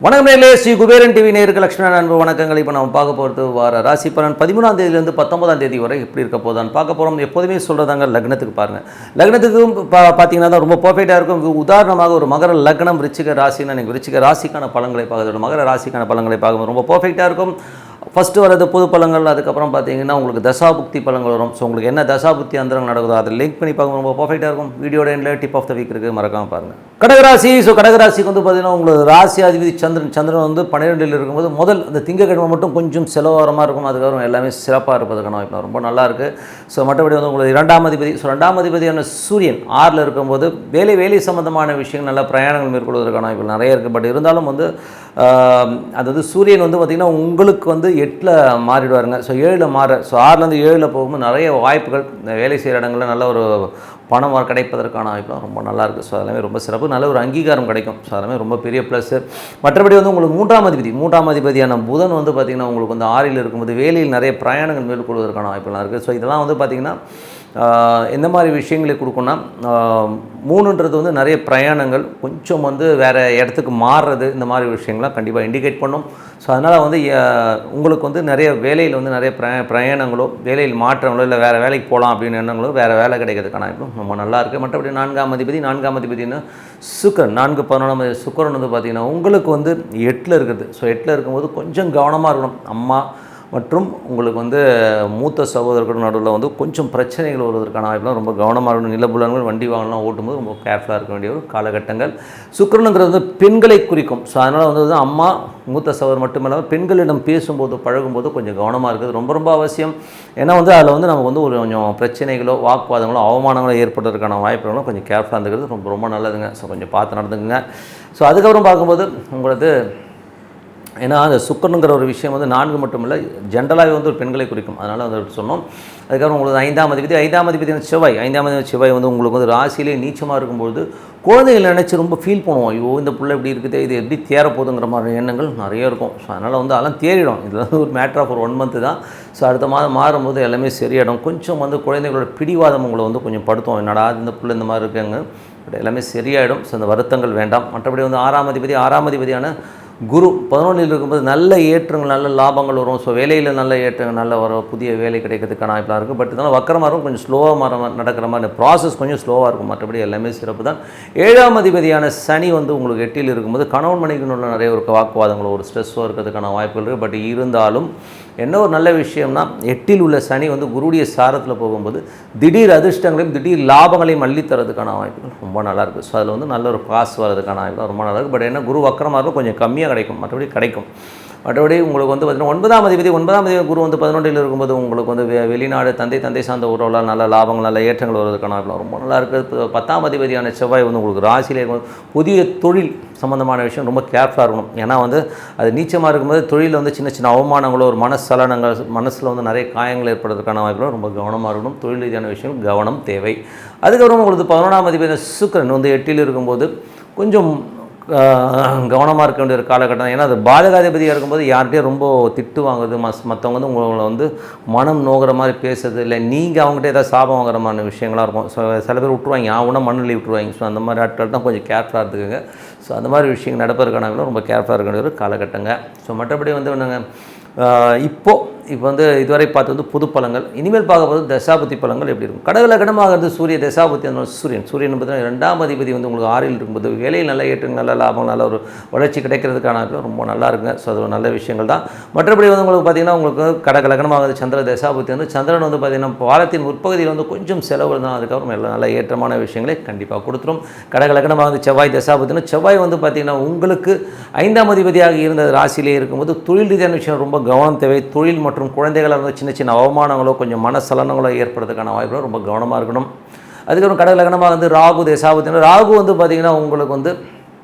வணக்கம் நேயர்களே, ஸ்ரீ குபேரன் டிவி நேயர்களுக்கு லட்சுமண அன்பு வணக்கங்கள். இப்போ நம்ம பார்க்க போகிறது வார ராசி பலன் 13ஆம் தேதியிலிருந்து 19ஆம் தேதி வரை எப்படி இருக்க போதான்னு பார்க்க போகிறோம். எப்போதுமே சொல்கிறதாங்க லக்னத்துக்கு பாருங்கள். லக்னத்துக்கும் பார்த்தீங்கன்னா தான் ரொம்ப பர்ஃபெக்டாக இருக்கும். உதாரணமாக ஒரு மகர லக்னம் விருச்சிக ராசின்னா நீங்கள் விருச்சிக ராசிக்கான பலன்களை பார்க்குறது, மகர ராசிக்கான பலன்களை பார்க்கும்போது ரொம்ப பர்ஃபெக்டாக இருக்கும். ஃபஸ்ட்டு வரது பொது பலன்கள், அதுக்கப்புறம் பார்த்தீங்கன்னா உங்களுக்கு தசாபுக்தி பலன்கள் வரும். ஸோ உங்களுக்கு என்ன தசாபுக்தி அந்தரங்கள் நடக்குதோ அதை லிங்க் பண்ணி பார்க்க ரொம்ப பர்ஃபெக்டாக இருக்கும். வீடியோட எண்டில் டிப் ஆஃப் த வீக் இருக்குது, மறக்காமல் பாருங்கள். கடகராசி. ஸோ கடகராசிக்கு வந்து பார்த்தீங்கன்னா உங்களுக்கு ராசி அதிபதி சந்திரன் வந்து 12ல் இருக்கும்போது முதல் அந்த திங்கக்கிழமை மட்டும் கொஞ்சம் செலவாரமாக இருக்கும். அதுக்கப்புறம் எல்லாமே சிறப்பாக இருப்பதுக்கான வாய்ப்பு ரொம்ப நல்லாயிருக்கு. ஸோ மற்றபடி வந்து உங்களுக்கு 2ஆம் அதிபதி, ஸோ 2ஆம் அதிபதியான சூரியன் 6ல் இருக்கும்போது வேலை சம்மந்தமான விஷயங்கள் நல்ல பிரயாணங்கள் மேற்கொள்வதற்கான வாய்ப்புகள் நிறைய இருக்குது. பட் இருந்தாலும் வந்து அது வந்து சூரியன் வந்து பார்த்திங்கன்னா உங்களுக்கு வந்து 8ல் மாறிடுவாருங்க. ஸோ 7ல் மாற, ஸோ 6லேருந்து 7ல் போகும்போது நிறைய வாய்ப்புகள் வேலை செய்கிற இடங்களில் நல்ல ஒரு பணம் கிடைப்பதற்கான வாய்ப்புலாம் ரொம்ப நல்லாயிருக்கு. ஸோ அதெல்லாமே ரொம்ப சிறப்பு, நல்ல ஒரு அங்கீகாரம் கிடைக்கும். ஸோ அதெல்லாமே ரொம்ப பெரிய ப்ளஸ்ஸு. மற்றபடி வந்து உங்களுக்கு 3ஆம் அதிபதியான புதன் வந்து பார்த்திங்கன்னா உங்களுக்கு வந்து 6ல் இருக்கும்போது வேலையில் நிறைய பிரயாணங்கள் மேற்கொள்வதற்கான வாய்ப்புலாம் இருக்குது. ஸோ இதெல்லாம் வந்து பார்த்திங்கன்னா எந்த மாதிரி விஷயங்களை கொடுக்குன்னா, 3ன்றது வந்து நிறைய பிரயாணங்கள், கொஞ்சம் வந்து வேறு இடத்துக்கு மாறுறது, இந்த மாதிரி விஷயங்கள்லாம் கண்டிப்பாக இண்டிகேட் பண்ணும். ஸோ அதனால் வந்து உங்களுக்கு வந்து நிறைய வேலையில் வந்து நிறைய பிரயாணங்களோ வேலையில் மாற்றங்களோ இல்லை வேறு வேலைக்கு போகலாம் அப்படின்னு எண்ணங்களோ வேறு வேலை கிடைக்கிறதுக்கான இப்போ ரொம்ப நல்லாயிருக்கு. மற்றபடி 4ஆம் அதிபதினா சுக்கிரன், 4-11 சுக்கிரன் வந்து பார்த்திங்கன்னா உங்களுக்கு வந்து 8ல் இருக்குது. ஸோ 8ல் இருக்கும்போது கொஞ்சம் கவனமாக இருக்கணும். அம்மா மற்றும் உங்களுக்கு வந்து மூத்த சகோதரர்கள் நடுவில் வந்து கொஞ்சம் பிரச்சனைகள் வருவதற்கான வாய்ப்புலாம் ரொம்ப கவனமாக இருக்கணும். நிலப்புலன்கள் வண்டி வாங்கலாம் ஓட்டும்போது ரொம்ப கேர்ஃபுல்லாக இருக்க வேண்டிய ஒரு காலகட்டங்கள். சுக்கிரனுங்கிறது வந்து பெண்களை குறிக்கும். ஸோ அதனால் வந்து அம்மா மூத்த சகோதரர் மட்டுமில்லாமல் பெண்களிடம் பேசும்போது பழகும்போது கொஞ்சம் கவனமாக இருக்குது, ரொம்ப அவசியம். ஏன்னா வந்து அதில் வந்து நமக்கு வந்து ஒரு கொஞ்சம் பிரச்சனைகளோ வாக்குவாதங்களோ அவமானங்களோ ஏற்படுறதுக்கான வாய்ப்புகளும் கொஞ்சம் கேர்ஃபுல்லாக இருந்துக்கிறது ரொம்ப நல்லதுங்க. ஸோ கொஞ்சம் பார்த்து நடந்துக்குங்க. ஸோ அதுக்கப்புறம் பார்க்கும்போது உங்களுக்கு ஏன்னா அந்த சுக்கிரனுங்கிற ஒரு விஷயம் வந்து 4 மட்டும் இல்லை, ஜென்ரலாகவே வந்து ஒரு பெண்களை குறிக்கும். அதனால் வந்து சொன்னோம். அதுக்கப்புறம் உங்களுக்கு 5ஆம் அதிபதி செவ்வாய் வந்து உங்களுக்கு வந்து ராசியிலே நீச்சமாக இருக்கும்போது குழந்தைகள் நினச்சி ரொம்ப ஃபீல் பண்ணுவோம். ஐயோ இந்த பிள்ளை இப்படி இருக்குது, இது எப்படி தேரப்போகுதுங்கிற மாதிரி எண்ணங்கள் நிறைய இருக்கும். ஸோ அதனால் வந்து அதெல்லாம் தேறிடும். இதில் வந்து ஒரு மேட்டர் ஆஃப் ஒரு 1 மந்த்து தான். ஸோ அடுத்த மாதம் மாறும்போது எல்லாமே சரியாயிடும். கொஞ்சம் வந்து குழந்தைகளோட பிடிவாதம் உங்களை வந்து கொஞ்சம் படுத்தும். என்னடா இந்த பிள்ளை இந்த மாதிரி இருக்குங்க, பட் எல்லாமே சரியாயிடும். ஸோ அந்த வருத்தங்கள் வேண்டாம். மற்றபடி வந்து 6ஆம் அதிபதியான குரு 11ல் இருக்கும்போது நல்ல ஏற்றங்கள், நல்ல லாபங்கள் வரும். ஸோ வேலையில் நல்ல ஏற்றங்கள், நல்ல வர புதிய வேலை கிடைக்கிறதுக்கான வாய்ப்பாக இருக்குது. பட் இதனால் வக்கரமாக இருக்கும், கொஞ்சம் ஸ்லோவாக நடக்கிற மாதிரி ப்ராசஸ் கொஞ்சம் ஸ்லோவாக இருக்கும். மற்றபடி எல்லாமே சிறப்பு தான். 7ஆம் அதிபதியான சனி வந்து உங்களுக்கு 8ல் இருக்கும்போது கணவன் மனைவிக்குள்ள நிறைய ஒரு வாக்குவாதங்களோ ஒரு ஸ்ட்ரெஸ்ஸோ இருக்கிறதுக்கான வாய்ப்புகள் இருக்குது. பட் இருந்தாலும் என்ன ஒரு நல்ல விஷயம்னா 8ல் உள்ள சனி வந்து குருடைய சாரத்தில் போகும்போது திடீர் அதிர்ஷ்டங்களையும் திடீர் லாபங்களையும் அள்ளித்தரதுக்கான வாய்ப்புகள் ரொம்ப நல்லாயிருக்கு. ஸோ அதில் வந்து நல்ல ஒரு பாஸ் வரதுக்கான வாய்ப்பு ரொம்ப நல்லாயிருக்கு. பட் என்ன குரு வக்கரமாக இருக்கும், கொஞ்சம் கம்மியாக கிடைக்கும், மற்றபடி உங்களுக்கு வந்து பார்த்திங்கன்னா 9ஆம் அதிபதி குரு வந்து 11ல் இருக்கும்போது உங்களுக்கு வந்து வெளிநாடு தந்தை சார்ந்த உறவுகளால் நல்ல லாபங்கள் நல்ல ஏற்றங்கள் வருவதற்கான ரொம்ப நல்லா இருக்குது. 10ஆம் அதிபதியான செவ்வாய் வந்து உங்களுக்கு ராசியிலே இருக்கும்போது புதிய தொழில் சம்மந்தமான விஷயம் ரொம்ப கேர்ஃபுல்லாக இருக்கணும். ஏன்னா வந்து அது நீச்சமாக இருக்கும்போது தொழிலில் வந்து சின்ன அவமானங்களோ ஒரு மனசலனங்கள், மனசில் வந்து நிறைய காயங்கள் ஏற்படுறதுக்கான வாய்ப்புகளும் ரொம்ப கவனமாக இருக்கணும். தொழில் ரீதியான விஷயம் கவனம் தேவை. அதுக்கப்புறம் உங்களுக்கு 11ஆம் அதிபதி சுக்கிரன் வந்து 8ல் இருக்கும்போது கொஞ்சம் கவனமாக இருக்க வேண்டிய ஒரு காலகட்டம். ஏன்னா அது பாதகாதிபதியாக இருக்கும்போது யார்கிட்டையும் ரொம்ப திட்டு வாங்குறது, மற்றவங்க வந்து உங்களை வந்து மனம் நோகிற மாதிரி பேசுறது, இல்லை நீங்கள் அவங்ககிட்ட ஏதாவது சாபம் வாங்குற மாதிரி விஷயங்களாக இருக்கும். ஸோ சில பேர் விட்டுருவாங்க, அவனா மண்ணில் விட்டுருவாங்க. ஸோ அந்த மாதிரி ஆட்கள் தான் கொஞ்சம் கேர்ஃபுல்லாக இருந்துக்குங்க. ஸோ அந்த மாதிரி விஷயங்கள் நடப்பதற்கான ரொம்ப கேர்ஃபுல்லாக இருக்க வேண்டிய ஒரு காலகட்டங்க. ஸோ மற்றபடி வந்து என்னங்க இப்போ வந்து இதுவரை பார்த்து வந்து பொது பலங்கள், இனிமேல் பார்க்க போது தசாபதி பலங்கள் எப்படி இருக்கும். கடகலகணமாகிறது சூரிய தசாபதி, அந்த சூரியன் பார்த்தீங்கன்னா 2ஆம் அதிபதி வந்து உங்களுக்கு 6ல் இருக்கும்போது வேலையில் நல்ல ஏற்றங்கள், நல்ல லாபம், நல்ல ஒரு வளர்ச்சி கிடைக்கிறதுக்கான ரொம்ப நல்லா இருக்குங்க. ஸோ அது ஒரு நல்ல விஷயங்கள் தான். மற்றபடி வந்து உங்களுக்கு பார்த்திங்கன்னா உங்களுக்கு கடகலகணமாகிறது சந்திர தசாபதி வந்து சந்திரன் வந்து பார்த்திங்கன்னா வாரத்தின் முற்பகுதியில் வந்து கொஞ்சம் செலவு தான், அதுக்கப்புறம் எல்லாம் நல்ல ஏற்றமான விஷயங்களை கண்டிப்பாக கொடுத்துரும். கடகலகணமாகிறது செவ்வாய் தசாபதினா செவ்வாய் வந்து பார்த்திங்கன்னா உங்களுக்கு 5ஆம் அதிபதியாக இருந்த ராசியிலே இருக்கும்போது தொழில் ரீதியான விஷயம் ரொம்ப கவனம் தேவை. தொழில் மற்றும் குழந்தைகளாக வந்து சின்ன அவமானங்களோ கொஞ்சம் மனசலனங்களோ ஏற்படுறதுக்கான வாய்ப்புகளோ ரொம்ப கவனமாக இருக்கணும். அதுக்கப்புறம் கடகலகணமாக வந்து ராகு தசாபதி, ராகு வந்து பார்த்திங்கன்னா உங்களுக்கு வந்து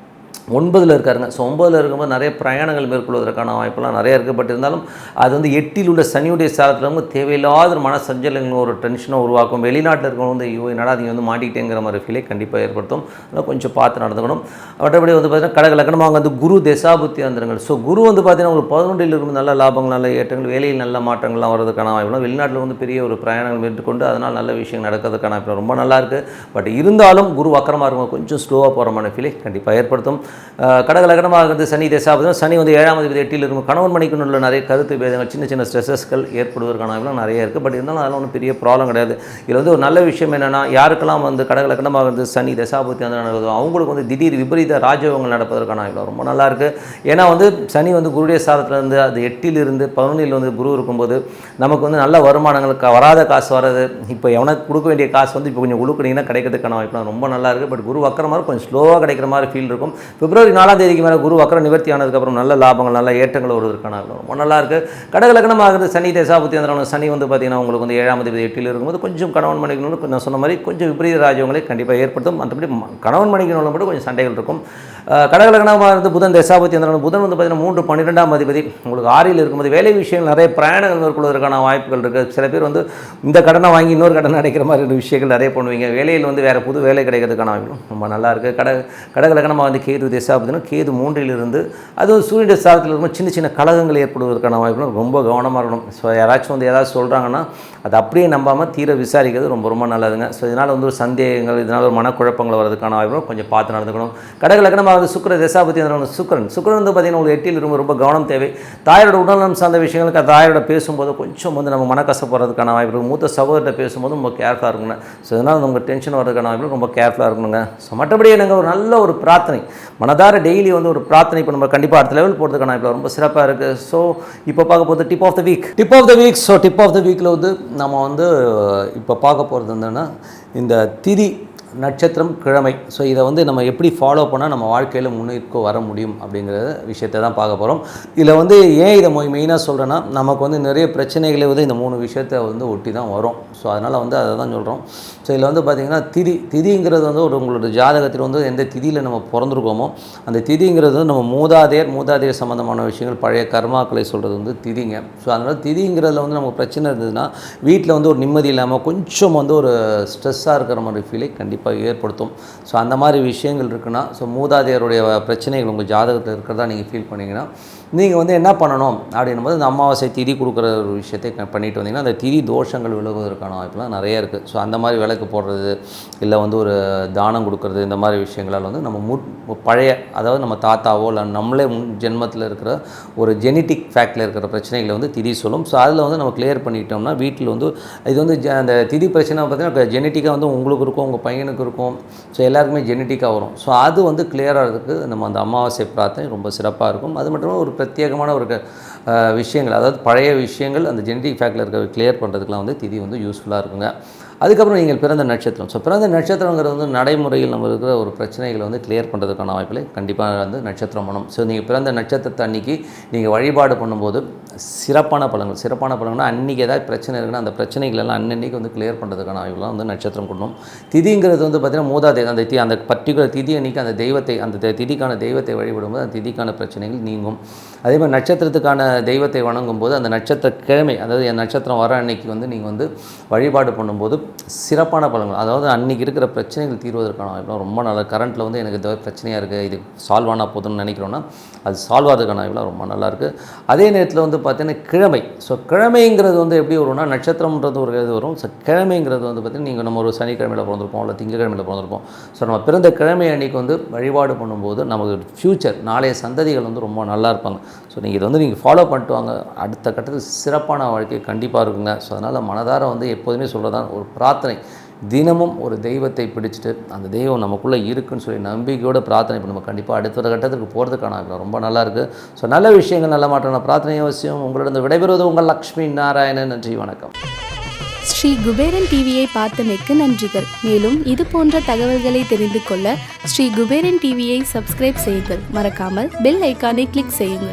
9ல் இருக்காருங்க. ஸோ 9ல் இருக்கும்போது நிறைய பிரயாணங்கள் மேற்கொள்வதற்கான வாய்ப்பெல்லாம் நிறைய இருக்குது. பட் இருந்தாலும் அது வந்து 8ல் உள்ள சனியுடைய சாரத்தில் வந்து தேவையில்லாத ஒரு மன சஞ்சலங்கள் ஒரு டென்ஷனை உருவாக்கும். வெளிநாட்டில் இருக்கிறவங்க வந்து ஐயோ என்னடா நீங்கள் வந்து மாட்டிக்கிட்டேங்கிற மாதிரி ஃபீலை கண்டிப்பாக ஏற்படுத்தும். அதனால் கொஞ்சம் பார்த்து நடந்துக்கணும். மற்றபடி வந்து பார்த்திங்கன்னா கடக லக்னமாக வந்து குரு தசாபுத்தி அந்தரங்கள். ஸோ குரு வந்து பார்த்திங்கன்னா ஒரு 11ல் இருக்கும் நல்ல லாபங்கள் நல்ல ஏற்றங்கள் வேலையில் நல்ல மாற்றங்கள்லாம் வரதுக்கான வாய்ப்புலாம் வெளிநாட்டில் வந்து பெரிய ஒரு பிரயாணங்கள் மேற்கொண்டு அதனால் நல்ல விஷயம் நடக்கிறதுக்கான வாய்ப்பு ரொம்ப நல்லாயிருக்கு. பட் இருந்தாலும் குரு வக்கரமாக இருக்கும் கொஞ்சம் ஸ்லோவாக போகிற மாதிரி ஃபீலை கண்டிப்பாக ஏற்படுத்தும். கடக லக்னமாக வந்து சனி தசாபுதம் சனி வந்து 7ஆம் அதிபதி 8ல் இருக்கும். கணவன் மனைவிக்கு உள்ள நிறைய கருத்து பேதங்கள் சின்ன சின்ன ஸ்ட்ரெஸஸ்கள் ஏற்படுவதற்கான வாய்ப்புலாம் நிறைய இருக்குது. பட் இருந்தாலும் அதெல்லாம் ஒன்றும் பெரிய ப்ராப்ளம் கிடையாது. இதில் வந்து ஒரு நல்ல விஷயம் என்னென்னா யாருக்கெல்லாம் வந்து கடக லக்னமாக வந்து சனி தசாபுத்தி வந்து நடக்குதோ அவங்களுக்கு வந்து திடீர் விபரீத ராஜயோகங்கள் நடப்பதற்கான வாய்ப்பு ரொம்ப நல்லாயிருக்கு. ஏன்னா வந்து சனி வந்து குருடைய சாரத்தில் இருந்து அது 8ல் இருந்து 11ல் வந்து குரு இருக்கும்போது நமக்கு வந்து நல்ல வருமானங்கள் வராத காசு வர்றது இப்போ எவனுக்கு கொடுக்க வேண்டிய காசு வந்து இப்போ கொஞ்சம் கொடுக்குறீங்கன்னா கிடைக்கிறதுக்கான வாய்ப்புலாம் ரொம்ப நல்லா இருக்குது. பட் குரு வக்கர மாதிரி கொஞ்சம் ஸ்லோவாக கிடைக்கிற மாதிரி ஃபீல் இருக்கும். பிப்ரவரி 4ஆம் தேதிக்கு மேலே குரு வக்கர நிவர்த்தி ஆனதுக்கப்புறம் நல்ல லாபங்கள் நல்ல ஏற்றங்கள் வருவதற்கான ரொம்ப நல்லா இருக்குது. கடக லக்னமாகிறது சனி தசாபுத்தி அந்த சனி வந்து பார்த்திங்கன்னா உங்களுக்கு வந்து 7ஆம் தேதி 8ல் இருக்கும்போது கொஞ்சம் கணவன் மனைவிகளும் நான் சொன்ன மாதிரி கொஞ்சம் விபரீத ராஜ்யங்களை கண்டிப்பாக ஏற்படுத்தும். மற்றபடி கணவன் மனைவிகளும் மட்டும் கொஞ்சம் சண்டைகள் இருக்கும். கடக லக்னமாக இருந்து புதன் தசாபுத்தி அந்த புதன் வந்து பார்த்திங்கன்னா 3 12ஆம் அதிபதி உங்களுக்கு 6ல் இருக்கும்போது வேலை விஷயங்கள் நிறைய பிரயாணங்கள் மேற்கொள்வதற்கான வாய்ப்புகள் இருக்குது. சில பேர் வந்து இந்த கடனை வாங்கி இன்னொரு கடனை அடைக்கிற மாதிரி விஷயங்கள் நிறைய பண்ணுவீங்க. வேலையில் வந்து வேறு புது வேலை கிடைக்கிறதுக்கான வாய்ப்புகளும் ரொம்ப நல்லா இருக்குது. கடக லக்னமாக வந்து கேது தசாபுத்தினா கேது 3ல் இருந்து அதுவும் சூரிய சாரத்தில் இருக்கும் சின்ன சின்ன கலகங்கள் ஏற்படுவதற்கான வாய்ப்புகளும் ரொம்ப கவனமாக இருக்கணும். ஸோ யாராச்சும் வந்து ஏதாவது சொல்கிறாங்கன்னா அது அப்படியே நம்பாமல் தீர விசாரிக்கிறது ரொம்ப ரொம்ப நல்லதுங்க. ஸோ இதனால் வந்து ஒரு சந்தேகங்கள் இதனால் ஒரு மனக்குழப்பங்கள் வரதுக்கான வாய்ப்புகளும் கொஞ்சம் பார்த்து நடந்துக்கணும். கடக லக்னமாக வந்து சுக்கிர தசாபுத்தி அந்த சுக்கிரன் வந்து பார்த்திங்கன்னா ஒரு 8ல் இருக்கும் ரொம்ப கவனம் தேவை. தாயோட உடல்நலம் சார்ந்த விஷயங்களுக்கு தாயோட பேசும்போது கொஞ்சம் வந்து நம்ம மனக்கசப்படுறதுக்கான வாய்ப்பு இருக்கும். மூத்த சகோதரத்தை பேசும்போது ரொம்ப கேர்ஃபுல்லாக இருக்குங்க. ஸோ இதனால் நமக்கு டென்ஷன் வரதுக்கான வாய்ப்பு ரொம்ப கேர்ஃபுல்லாக இருக்கணுங்க. ஸோ மற்றபடி எனக்கு ஒரு நல்ல ஒரு பிரார்த்தனை மனதார டெய்லி வந்து ஒரு பிரார்த்தனை இப்போ நம்ம கண்டிப்பாக அடுத்த லெவல் போகிறதுக்கான இப்போ ரொம்ப சிறப்பாக இருக்குது. ஸோ இப்போ பார்க்க போகிறது tip of the week. So tip of the வீக்கில் வந்து நம்ம வந்து இப்போ பார்க்க போகிறது என்னென்னா இந்த திதி நட்சத்திரம் கிழமை. ஸோ இதை வந்து நம்ம எப்படி ஃபாலோ பண்ணால் நம்ம வாழ்க்கையில் முன்னேற்க வர முடியும் அப்படிங்கிற விஷயத்தை தான் பார்க்க போகிறோம். இதில் வந்து ஏன் இதை மெயினாக சொல்கிறேன்னா நமக்கு வந்து நிறைய பிரச்சனைகளை வந்து இந்த 3 விஷயத்தை வந்து ஒட்டி தான் வரும். ஸோ அதனால் வந்து அதை தான் சொல்கிறோம். ஸோ இதில் வந்து பார்த்திங்கன்னா திதிங்கிறது வந்து உங்களோட ஜாதகத்தில் வந்து எந்த திதியில் நம்ம பிறந்திருக்கோமோ அந்த திதிங்கிறது வந்து நம்ம மூதாதையர் சம்மந்தமான விஷயங்கள் பழைய கர்மாக்களை சொல்கிறது வந்து திதிங்க. ஸோ அதனால் திதிங்கிறதுல வந்து நமக்கு பிரச்சனை இருந்ததுன்னா வீட்டில் வந்து ஒரு நிம்மதி இல்லாமல் கொஞ்சம் வந்து ஒரு ஸ்ட்ரெஸ்ஸாக இருக்கிற மாதிரி ஃபீலை கண்டிப்பாக ஏற்படுத்தும். ஸோ அந்த மாதிரி விஷயங்கள் இருக்குன்னா ஸோ மூதாதையருடைய பிரச்சனைகள் உங்கள் ஜாதகத்தில் இருக்கிறதா நீங்கள் ஃபீல் பண்ணிங்கன்னா நீங்கள் வந்து என்ன பண்ணணும் அப்படின்னும் போது இந்த அமாவாசை திதி கொடுக்குற ஒரு விஷயத்தை பண்ணிட்டு வந்தீங்கன்னா அந்த திதி தோஷங்கள் விலகுவதற்கான வாய்ப்புலாம் நிறைய இருக்குது. ஸோ அந்த மாதிரி விளக்கு போடுறது இல்லை வந்து ஒரு தானம் கொடுக்குறது இந்த மாதிரி விஷயங்களால் வந்து நம்ம பழைய அதாவது நம்ம தாத்தாவோ இல்லை நம்மளே முன் ஜென்மத்தில் இருக்கிற ஒரு ஜெனட்டிக் ஃபேக்டில் இருக்கிற பிரச்சனைகளை வந்து திதி சொல்லும். ஸோ அதில் வந்து நம்ம கிளியர் பண்ணிட்டோம்னா வீட்டில் வந்து இது வந்து அந்த திதி பிரச்சனை பார்த்திங்கன்னா ஜெனட்டிக்காக வந்து உங்களுக்கு இருக்கும் உங்கள் பையனுக்கு இருக்கும். ஸோ எல்லாருக்குமே ஜெனட்டிக்காக வரும். ஸோ அது வந்து கிளியராகிறதுக்கு நம்ம அந்த அமாவாசை பிரார்த்தனை ரொம்ப சிறப்பாக இருக்கும். அது மட்டும் ஒரு பிரத்யேகமான ஒரு விஷயங்கள் அதாவது பழைய விஷயங்கள் அந்த ஜெனட்டிக் ஃபேக்டில் இருக்கிற கிளியர் பண்ணுறதுக்குலாம் வந்து திதி வந்து யூஸ்ஃபுல்லாக இருக்குங்க. அதுக்கப்புறம் நீங்கள் பிறந்த நட்சத்திரம். ஸோ பிறந்த நட்சத்திரங்கிறது வந்து நடைமுறையில் நம்ம இருக்கிற ஒரு பிரச்சனைகளை வந்து கிளியர் பண்ணுறதுக்கான வாய்ப்பில் கண்டிப்பாக வந்து நட்சத்திரம் பண்ணணும். ஸோ நீங்கள் பிறந்த நட்சத்திரத்தை அன்றைக்கி நீங்கள் வழிபாடு பண்ணும்போது சிறப்பான பலன்கள் அன்றைக்கி ஏதாவது பிரச்சனை இருக்குன்னா அந்த பிரச்சனைகளெல்லாம் அன்னன்னைக்கு வந்து கிளியர் பண்ணுறதுக்கான வாய்ப்புலாம் வந்து நட்சத்திரம் கொடுக்கணும். திதிங்கிறது வந்து பார்த்திங்கன்னா மூதாதை அந்த பர்டிகுலர் திதி அன்றைக்கி அந்த தெய்வத்தை அந்த திதிக்கான தெய்வத்தை வழிபடும்போது அந்த திதிக்கான பிரச்சனைகள் நீங்கும். அதே மாதிரி நட்சத்திரத்துக்கான தெய்வத்தை வணங்கும் போது அந்த நட்சத்திர கிழமை அதாவது என் நட்சத்திரம் வர அன்னைக்கு வந்து நீங்கள் வந்து வழிபாடு பண்ணும்போது சிறப்பான பலன்கள் அதாவது அன்றைக்கி இருக்கிற பிரச்சனைகள் தீர்வதற்கான வாய்ப்புலாம் ரொம்ப நல்ல கரண்ட்டில் வந்து எனக்கு இந்த பிரச்சனையாக இருக்குது இது சால்வ் ஆனால் போதும்னு நினைக்கிறோன்னா அது சால்வ் ஆகிறதுக்கான வாய்ப்புலாம் ரொம்ப நல்லாயிருக்கு. அதே நேரத்தில் வந்து பார்த்திங்கன்னா கிழமை. ஸோ கிழமைங்கிறது வந்து எப்படி வரும்னா நட்சத்திரம்ன்றது ஒரு இது வரும். ஸோ கிழமைங்கிறது வந்து பார்த்திங்கன்னா நீங்கள் நம்ம ஒரு சனிக்கிழமையில் பிறந்திருப்போம் இல்லை திங்கக்கிழமையில் பிறந்திருப்போம். ஸோ நம்ம பிறந்த கிழமை அன்றைக்கி வந்து வழிபாடு பண்ணும்போது நமக்கு ஃப்யூச்சர் நாளைய சந்ததிகள் வந்து ரொம்ப நல்லா இருப்பாங்க. ஸோ நீங்கள் இதை வந்து நீங்கள் ஃபாலோ பண்ணிட்டு வாங்க அடுத்த கட்டத்தில் சிறப்பான வாழ்க்கை கண்டிப்பாக இருக்குங்க. ஸோ அதனால் மனதார வந்து எப்போதுமே சொல்கிறதான் ஒரு பிரார்த்தனை தினமும் ஒரு தெய்வத்தை பிடிச்சிட்டு அந்த தெய்வம் நமக்குள்ளே இருக்குன்னு சொல்லி நம்பிக்கையோட பிரார்த்தனை பண்ணி நம்ம கண்டிப்பாக அடுத்த கட்டத்துக்கு போகிறதுக்கான ரொம்ப நல்லாயிருக்கு. ஸோ நல்ல விஷயங்கள் நல்ல மாற்றம் பிரார்த்தனை அவசியம். உங்களிடம் விடைபெறுவது உங்கள் லக்ஷ்மி நாராயணன். நன்றி வணக்கம். ஸ்ரீ குபேரன் டிவியை பார்த்தமைக்கு நன்றிகள். மேலும் இது போன்ற தகவல்களை தெரிந்து கொள்ள ஸ்ரீ குபேரன் டிவியை சப்ஸ்கிரைப் செய்யுங்கள். மறக்காமல் பெல் ஐக்கானை கிளிக் செய்யுங்கள்.